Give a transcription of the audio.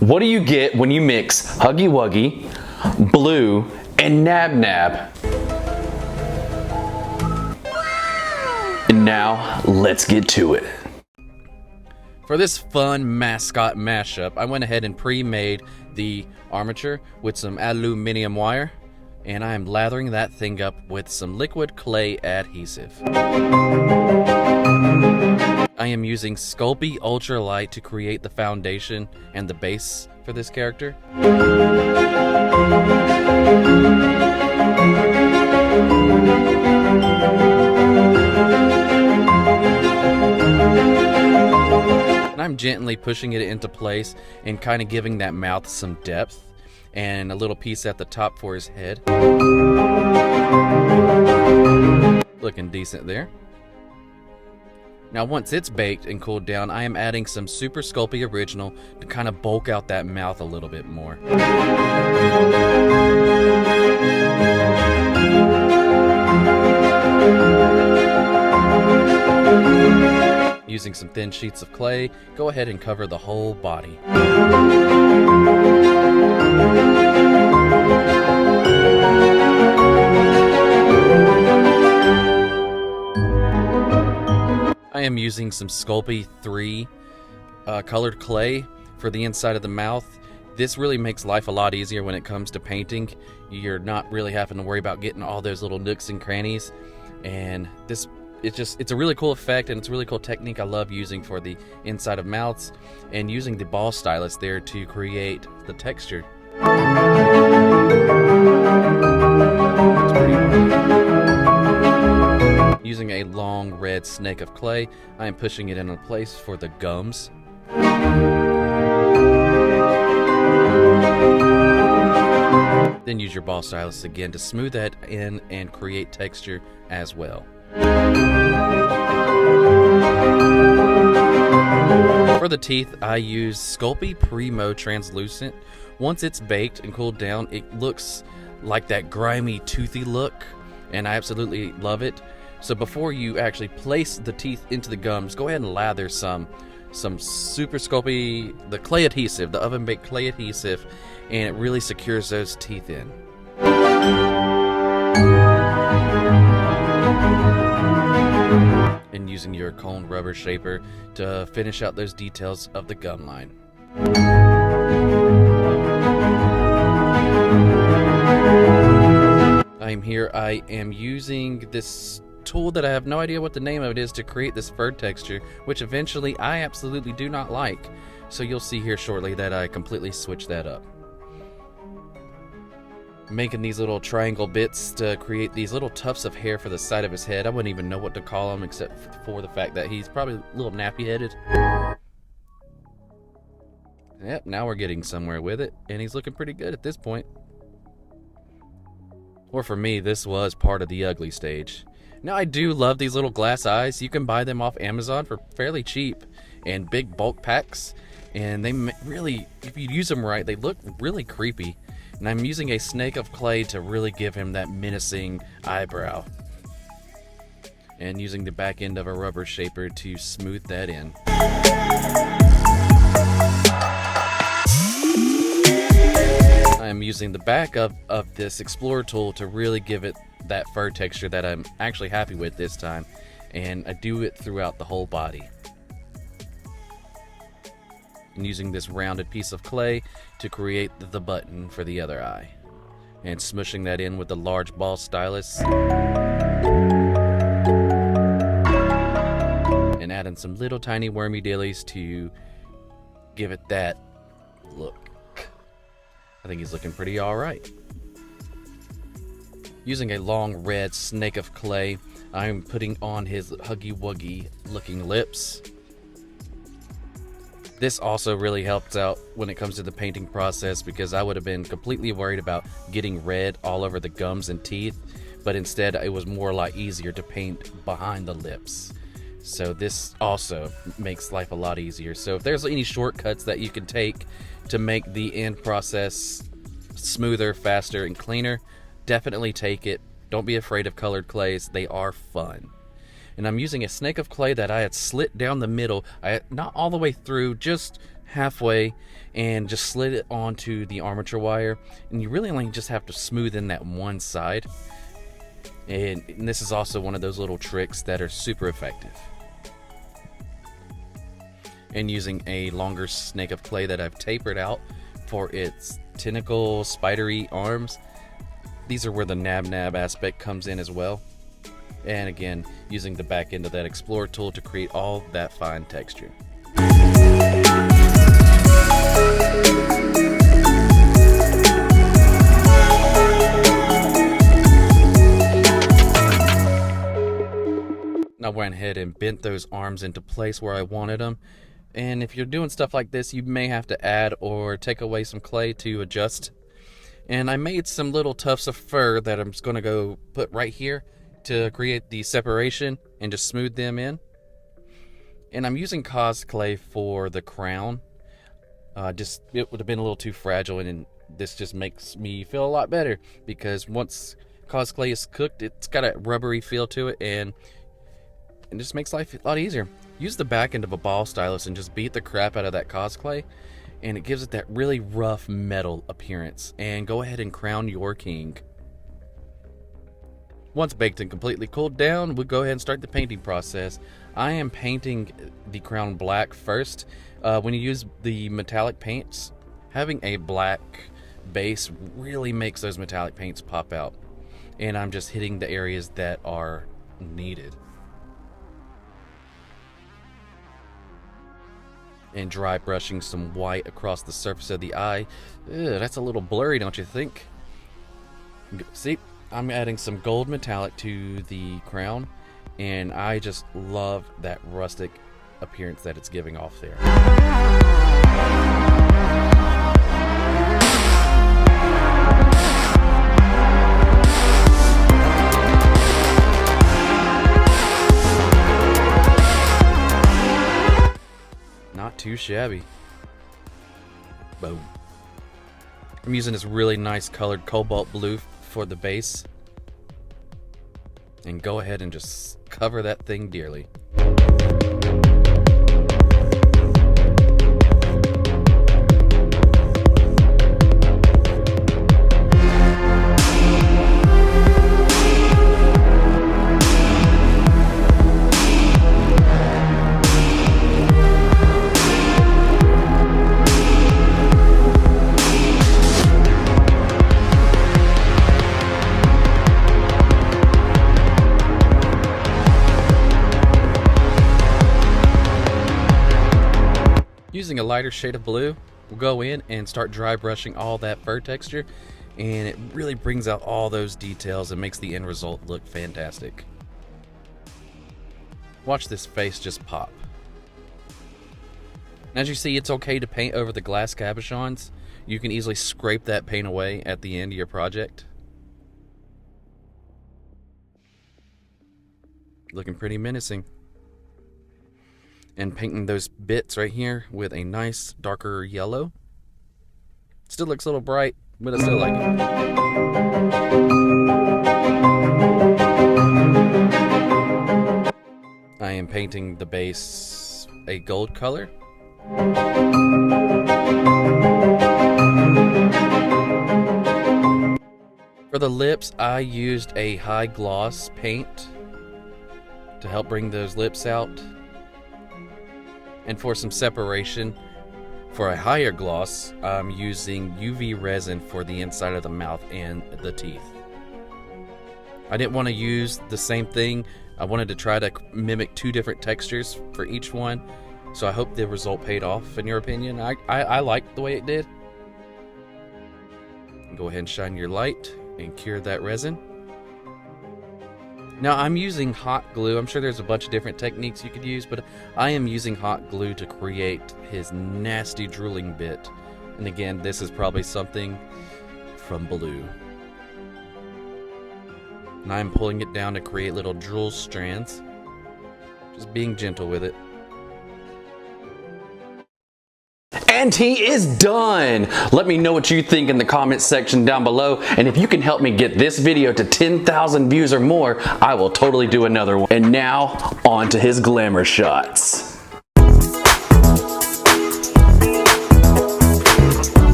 What do you get when you mix Huggy Wuggy, Blue, and Nab Nab? And now, let's get to it. For this fun Mascot mashup, I went ahead and pre-made the Armature with some aluminum wire, and I am lathering that thing up with some liquid clay adhesive. I am using Sculpey Ultralight to create the foundation and the base for this character. And I'm gently pushing it into place and kind of giving that mouth some depth and a little piece at the top for his head. Looking decent there. Now once it's baked and cooled down, I am adding some Super Sculpey Original to kind of bulk out that mouth a little bit more. Using some thin sheets of clay, go ahead and cover the whole body. I am using some Sculpey 3 colored clay for the inside of the mouth. This really makes life a lot easier when it comes to painting. You're not really having to worry about getting all those little nooks and crannies. And it's a really cool effect, and it's a really cool technique I love using for the inside of mouths, and using the ball stylus there to create the texture. Using a long red snake of clay, I am pushing it into place for the gums. Then use your ball stylus again to smooth that in and create texture as well. For the teeth, I use Sculpey Primo Translucent. Once it's baked and cooled down, it looks like that grimy, toothy look, and I absolutely love it. So before you actually place the teeth into the gums, go ahead and lather some Super Sculpey, the clay adhesive, the oven baked clay adhesive, and it really secures those teeth in. And using your cone rubber shaper to finish out those details of the gum line. I am using this tool that I have no idea what the name of it is to create this fur texture, which eventually I absolutely do not like. So you'll see here shortly that I completely switched that up. Making these little triangle bits to create these little tufts of hair for the side of his head. I wouldn't even know what to call them except for the fact that he's probably a little nappy-headed. Yep, now we're getting somewhere with it, and he's looking pretty good at this point. Or for me, this was part of the ugly stage. Now I do love these little glass eyes. You can buy them off Amazon for fairly cheap and big bulk packs. And they really, if you use them right, they look really creepy. And I'm using a snake of clay to really give him that menacing eyebrow. And using the back end of a rubber shaper to smooth that in. I'm using the back of this Explorer tool to really give it that fur texture that I'm actually happy with this time, and I do it throughout the whole body. And using this rounded piece of clay to create the button for the other eye, and smushing that in with the large ball stylus, and adding some little tiny wormy dillies to give it that look. I think he's looking pretty alright. Using a long red snake of clay, I'm putting on his Huggy Wuggy looking lips. This also really helps out when it comes to the painting process, because I would have been completely worried about getting red all over the gums and teeth, but instead it was more a lot easier to paint behind the lips. So this also makes life a lot easier. So if there's any shortcuts that you can take to make the end process smoother, faster, and cleaner, definitely take it. Don't be afraid of colored clays. They are fun. And I'm using a snake of clay that I had slit down the middle. Not all the way through, just halfway and just slid it onto the armature wire, and you really only just have to smooth in that one side. And this is also one of those little tricks that are super effective. And using a longer snake of clay that I've tapered out for its tentacle spidery arms, these are where the nab aspect comes in as well. And again, using the back end of that explorer tool to create all that fine texture. I went ahead and bent those arms into place where I wanted them. And if you're doing stuff like this, you may have to add or take away some clay to adjust. And I made some little tufts of fur that I'm just going to go put right here to create the separation and just smooth them in. And I'm using cos clay for the crown. It would have been a little too fragile, and this just makes me feel a lot better, because once cos clay is cooked, it's got a rubbery feel to it, and it just makes life a lot easier. Use the back end of a ball stylus and just beat the crap out of that cos clay, and it gives it that really rough metal appearance. And go ahead and crown your king. Once baked and completely cooled down, we'll go ahead and start the painting process. I am painting the crown black first. When you use the metallic paints, having a black base really makes those metallic paints pop out. And I'm just hitting the areas that are needed. And dry brushing some white across the surface of the eye. That's a little blurry, don't you think? See, I'm adding some gold metallic to the crown, and I just love that rustic appearance that it's giving off there. Not too shabby. Boom. I'm using this really nice colored cobalt blue for the base. And go ahead and just cover that thing dearly. Using a lighter shade of blue, we'll go in and start dry brushing all that fur texture, and it really brings out all those details and makes the end result look fantastic. Watch this face just pop. As you see, it's okay to paint over the glass cabochons. You can easily scrape that paint away at the end of your project. Looking pretty menacing. And painting those bits right here with a nice darker yellow. Still looks a little bright, but I still like it. I am painting the base a gold color. For the lips, I used a high gloss paint to help bring those lips out. And for some separation, for a higher gloss, I'm using UV resin for the inside of the mouth and the teeth. I didn't want to use the same thing. I wanted to try to mimic two different textures for each one. So I hope the result paid off, in your opinion. I liked the way it did. Go ahead and shine your light and cure that resin. Now I'm using hot glue. I'm sure there's a bunch of different techniques you could use, but I am using hot glue to create his nasty drooling bit. And again, this is probably something from Blue. And I'm pulling it down to create little drool strands. Just being gentle with it. And he is done. Let me know what you think in the comments section down below. And if you can help me get this video to 10,000 views or more, I will totally do another one. And now, on to his glamour shots.